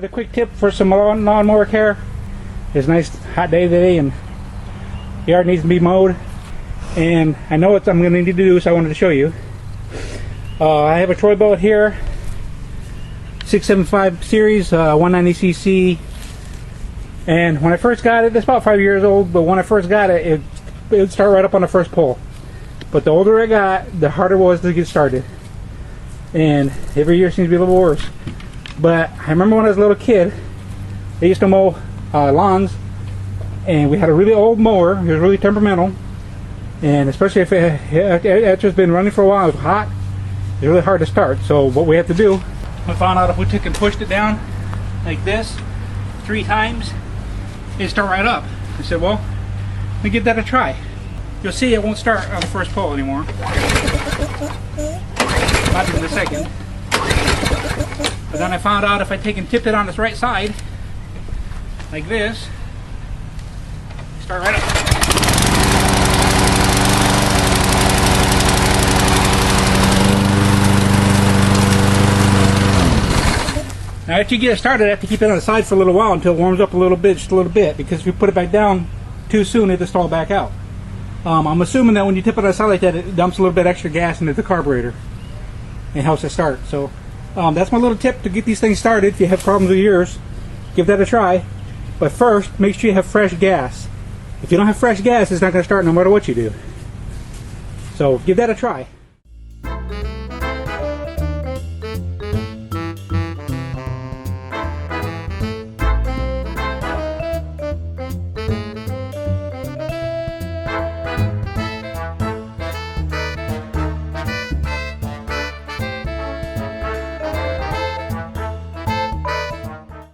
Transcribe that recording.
a quick tip for some lawnmower care. It's a nice hot day today and the yard needs to be mowed. And I know what I'm going to need to do, so I wanted to show you. I have a Troy boat here, 675 series, 190cc. And when I first got it, it's about 5 years old, but when I first got it, it would start right up on the first pull. But the older I got, the harder it was to get started. And every year seems to be a little worse. But I remember when I was a little kid, I used to mow lawns, and we had a really old mower. It was really temperamental, and especially if after it's been running for a while, it was hot. It's really hard to start. So what we have to do, we found out if we took and pushed it down like this 3 times, it'd start right up. I said, well, let me give that a try. You'll see it won't start on the first pull anymore. Not even the second. But then I found out if I take and tip it on its right side, like this, start right up. Now after you get it started, I have to keep it on the side for a little while until it warms up a little bit, just a little bit, because if you put it back down too soon, it'll stall back out. I'm assuming that when you tip it on the side like that, it dumps a little bit extra gas into the carburetor and helps it start. So that's my little tip to get these things started. If you have problems with yours, give that a try. But first, make sure you have fresh gas. If you don't have fresh gas, it's not going to start no matter what you do. So give that a try.